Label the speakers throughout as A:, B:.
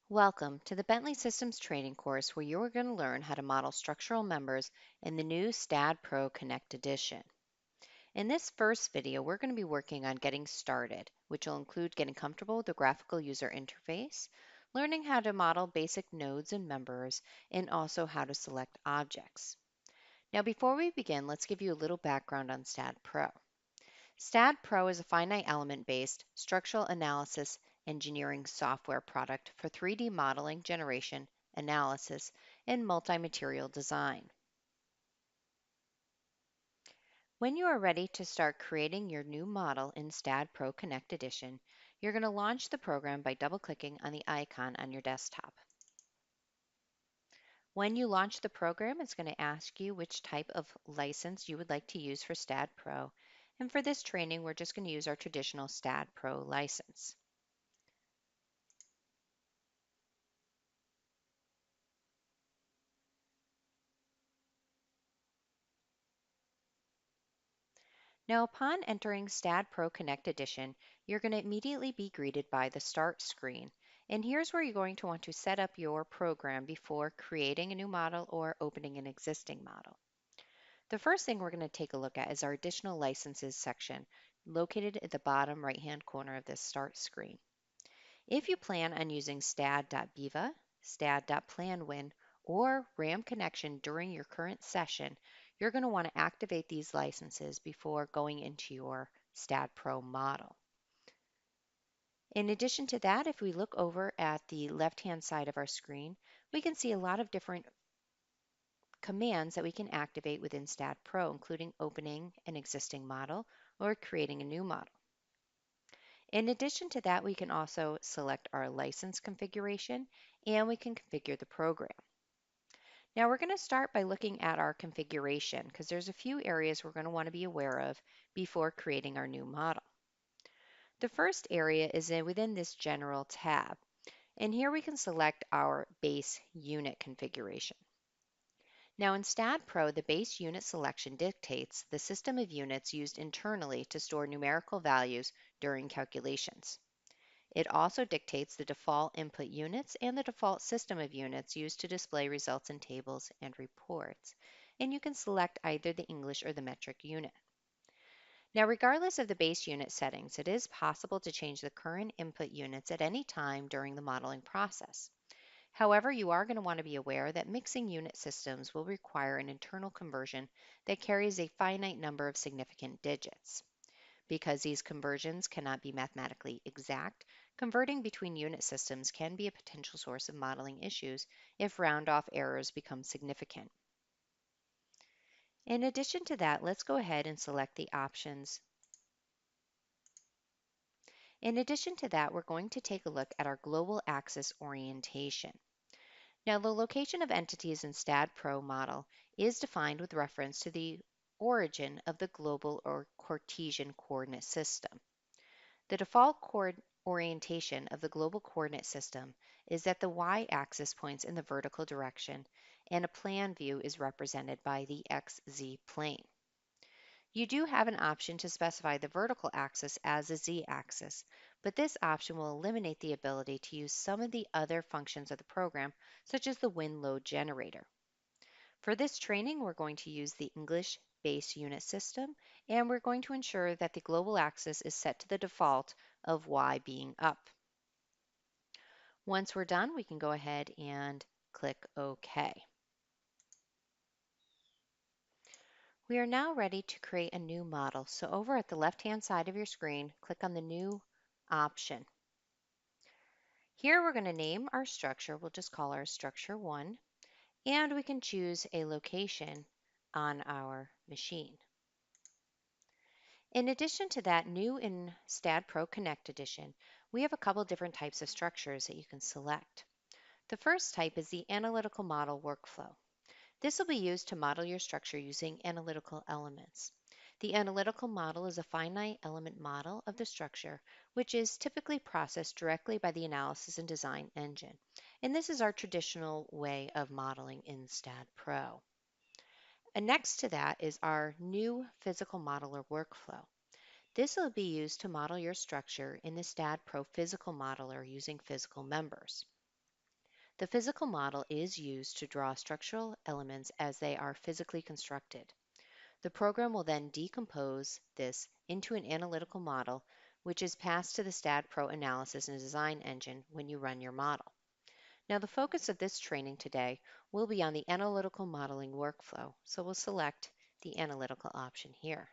A: Welcome to the Bentley Systems training course where you are going to learn how to model structural members in the new Staad Pro Connect edition. In this first video, we're going to be working on getting started, which will include getting comfortable with the graphical user interface, learning how to model basic nodes and members, and also how to select objects. Now, before we begin, let's give you a little background on Staad Pro. Staad Pro is a finite element-based structural analysis engineering software product for 3D modeling, generation, analysis, and multi-material design. When you are ready to start creating your new model in Staad Pro Connect Edition, you're going to launch the program by double-clicking on the icon on your desktop. When you launch the program, it's going to ask you which type of license you would like to use for Staad Pro. And for this training, we're just going to use our traditional Staad Pro license. Now, upon entering Staad Pro Connect Edition, you're going to immediately be greeted by the Start screen. And here's where you're going to want to set up your program before creating a new model or opening an existing model. The first thing we're going to take a look at is our Additional Licenses section, located at the bottom right-hand corner of this Start screen. If you plan on using Staad.Viva, Staad.PlanWin, or RAM connection during your current session, you're going to want to activate these licenses before going into your Staad Pro model. In addition to that, if we look over at the left-hand side of our screen, we can see a lot of different commands that we can activate within Staad Pro, including opening an existing model or creating a new model. In addition to that, we can also select our license configuration and we can configure the program. Now we're going to start by looking at our configuration because there's a few areas we're going to want to be aware of before creating our new model. The first area is within this General tab, and here we can select our base unit configuration. Now in Staad Pro, the base unit selection dictates the system of units used internally to store numerical values during calculations. It also dictates the default input units and the default system of units used to display results in tables and reports. And you can select either the English or the metric unit. Now, regardless of the base unit settings, it is possible to change the current input units at any time during the modeling process. However, you are going to want to be aware that mixing unit systems will require an internal conversion that carries a finite number of significant digits. Because these conversions cannot be mathematically exact, converting between unit systems can be a potential source of modeling issues if round-off errors become significant. In addition to that, let's go ahead and select the options. In addition to that, we're going to take a look at our global axis orientation. Now, the location of entities in Staad Pro model is defined with reference to the origin of the global or Cartesian coordinate system. The default orientation of the global coordinate system is that the y-axis points in the vertical direction and a plan view is represented by the xz plane. You do have an option to specify the vertical axis as a z-axis, but this option will eliminate the ability to use some of the other functions of the program, such as the wind load generator. For this training, we're going to use the English base unit system, and we're going to ensure that the global axis is set to the default of y being up. Once we're done, we can go ahead and click OK. We are now ready to create a new model. So over at the left-hand side of your screen, click on the New option. Here we're going to name our structure. We'll just call our structure 1, and we can choose a location on our machine. In addition to that, new in Staad Pro Connect Edition, we have a couple different types of structures that you can select. The first type is the analytical model workflow. This will be used to model your structure using analytical elements. The analytical model is a finite element model of the structure, which is typically processed directly by the analysis and design engine. And this is our traditional way of modeling in Staad Pro. And next to that is our new physical modeler workflow. This will be used to model your structure in the Staad Pro Physical Modeler using physical members. The physical model is used to draw structural elements as they are physically constructed. The program will then decompose this into an analytical model, which is passed to the Staad Pro analysis and design engine when you run your model. Now, the focus of this training today will be on the analytical modeling workflow, so we'll select the analytical option here.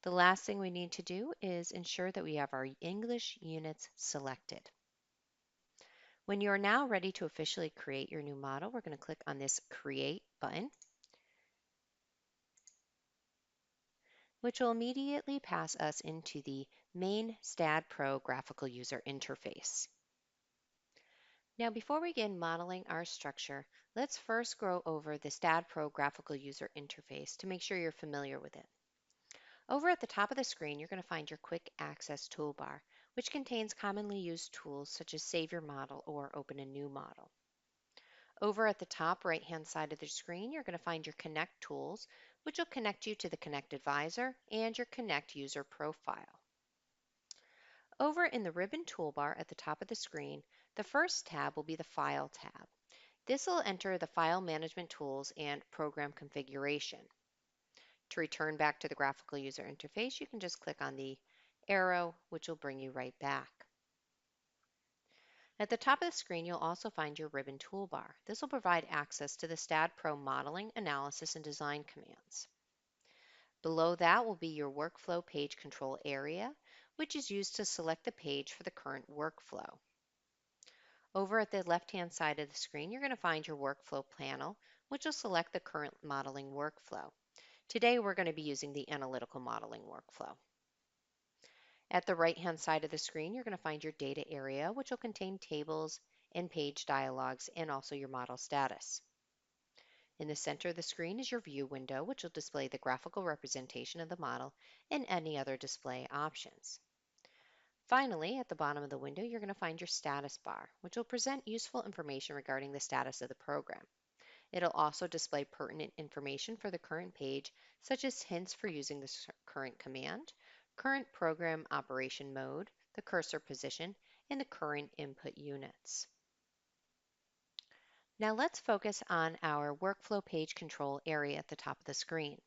A: The last thing we need to do is ensure that we have our English units selected. When you are now ready to officially create your new model, we're going to click on this Create button, which will immediately pass us into the main Staad Pro graphical user interface. Now, before we begin modeling our structure, let's first go over the Staad Pro graphical user interface to make sure you're familiar with it. Over at the top of the screen, you're going to find your Quick Access toolbar, which contains commonly used tools such as Save Your Model or Open a New Model. Over at the top right-hand side of the screen, you're going to find your Connect tools, which will connect you to the Connect Advisor and your Connect user profile. Over in the ribbon toolbar at the top of the screen, the first tab will be the File tab. This will enter the file management tools and program configuration. To return back to the graphical user interface, you can just click on the arrow, which will bring you right back. At the top of the screen, you'll also find your ribbon toolbar. This will provide access to the Staad Pro modeling, analysis, and design commands. Below that will be your workflow page control area, which is used to select the page for the current workflow. Over at the left-hand side of the screen, you're going to find your workflow panel, which will select the current modeling workflow. Today, we're going to be using the analytical modeling workflow. At the right-hand side of the screen, you're going to find your data area, which will contain tables and page dialogues and also your model status. In the center of the screen is your view window, which will display the graphical representation of the model and any other display options. Finally, at the bottom of the window, you're going to find your status bar, which will present useful information regarding the status of the program. It'll also display pertinent information for the current page, such as hints for using the current command, current program operation mode, the cursor position, and the current input units. Now let's focus on our workflow page control area at the top of the screen.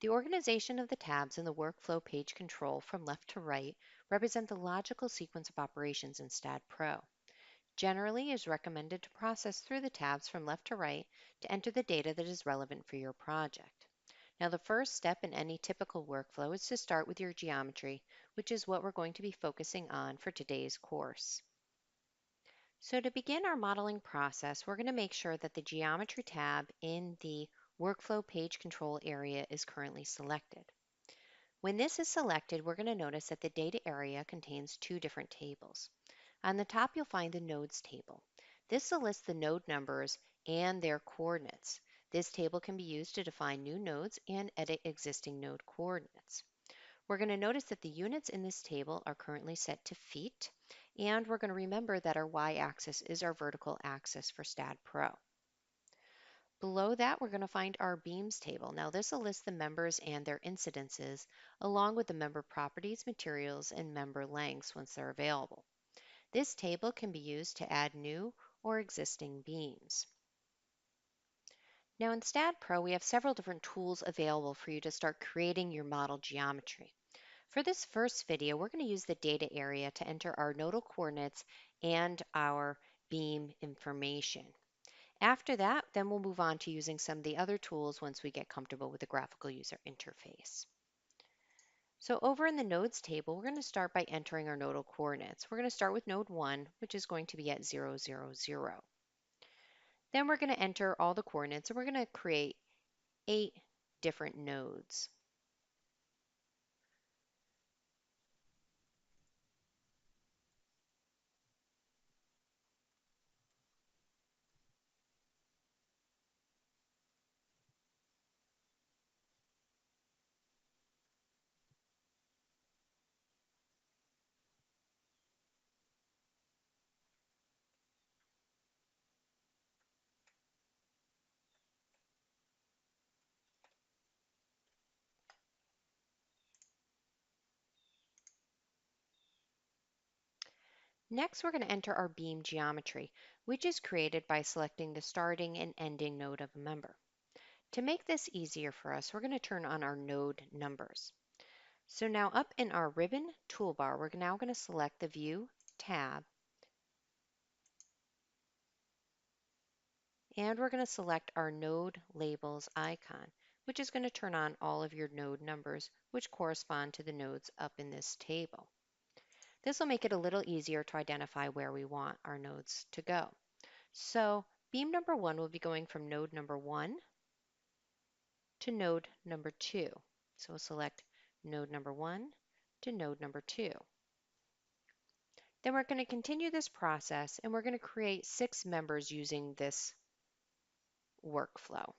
A: The organization of the tabs in the workflow page control from left to right represent the logical sequence of operations in Staad Pro. Generally, it is recommended to process through the tabs from left to right to enter the data that is relevant for your project. Now, the first step in any typical workflow is to start with your geometry, which is what we're going to be focusing on for today's course. So to begin our modeling process, we're going to make sure that the geometry tab in the workflow page control area is currently selected. When this is selected, we're going to notice that the data area contains two different tables. On the top, you'll find the nodes table. This will list the node numbers and their coordinates. This table can be used to define new nodes and edit existing node coordinates. We're going to notice that the units in this table are currently set to feet, and we're going to remember that our y-axis is our vertical axis for Staad Pro. Below that, we're going to find our beams table. Now, this will list the members and their incidences, along with the member properties, materials, and member lengths once they're available. This table can be used to add new or existing beams. Now in Staad Pro, we have several different tools available for you to start creating your model geometry. For this first video, we're going to use the data area to enter our nodal coordinates and our beam information. After that, then we'll move on to using some of the other tools once we get comfortable with the graphical user interface. So over in the nodes table, we're going to start by entering our nodal coordinates. We're going to start with node 1, which is going to be at 0, 0, 0. Then we're going to enter all the coordinates, and we're going to create 8 different nodes. Next, we're going to enter our beam geometry, which is created by selecting the starting and ending node of a member. To make this easier for us, we're going to turn on our node numbers. So now up in our ribbon toolbar, we're now going to select the View tab, and we're going to select our node labels icon, which is going to turn on all of your node numbers, which correspond to the nodes up in this table. This will make it a little easier to identify where we want our nodes to go. So beam number 1 will be going from node number 1 to node number 2. So we'll select node number 1 to node number 2. Then we're going to continue this process, and we're going to create 6 members using this workflow.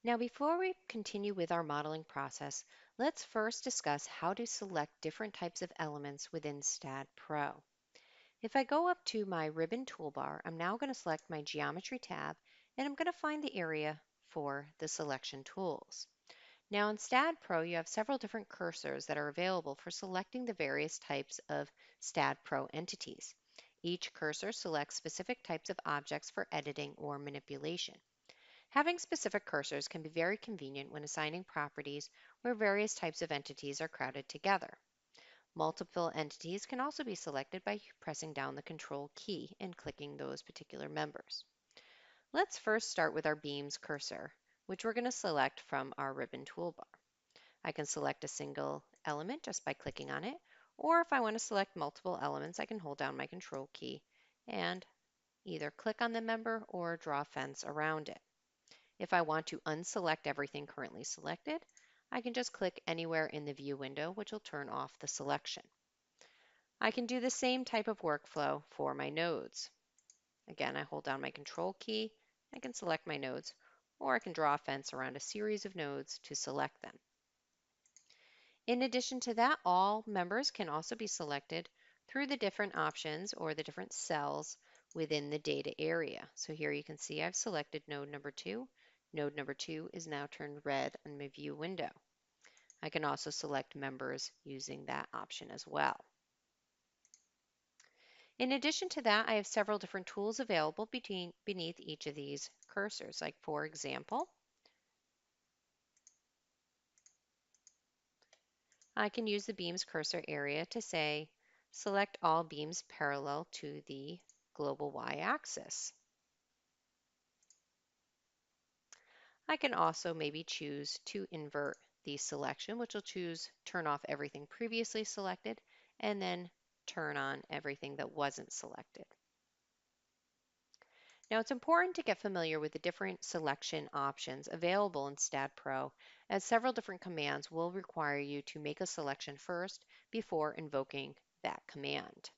A: Now, before we continue with our modeling process, let's first discuss how to select different types of elements within Staad Pro. If I go up to my ribbon toolbar, I'm now going to select my Geometry tab, and I'm going to find the area for the selection tools. Now in Staad Pro, you have several different cursors that are available for selecting the various types of Staad Pro entities. Each cursor selects specific types of objects for editing or manipulation. Having specific cursors can be very convenient when assigning properties where various types of entities are crowded together. Multiple entities can also be selected by pressing down the Control key and clicking those particular members. Let's first start with our beams cursor, which we're going to select from our ribbon toolbar. I can select a single element just by clicking on it, or if I want to select multiple elements, I can hold down my Control key and either click on the member or draw a fence around it. If I want to unselect everything currently selected, I can just click anywhere in the view window, which will turn off the selection. I can do the same type of workflow for my nodes. Again, I hold down my Control key, I can select my nodes, or I can draw a fence around a series of nodes to select them. In addition to that, all members can also be selected through the different options or the different cells within the data area. So here you can see I've selected node number 2. Node number 2 is now turned red on my view window. I can also select members using that option as well. In addition to that, I have several different tools available beneath each of these cursors. Like for example, I can use the beams cursor area to say, select all beams parallel to the global y-axis. I can also maybe choose to invert the selection, which will turn off everything previously selected and then turn on everything that wasn't selected. Now it's important to get familiar with the different selection options available in Staad Pro, as several different commands will require you to make a selection first before invoking that command.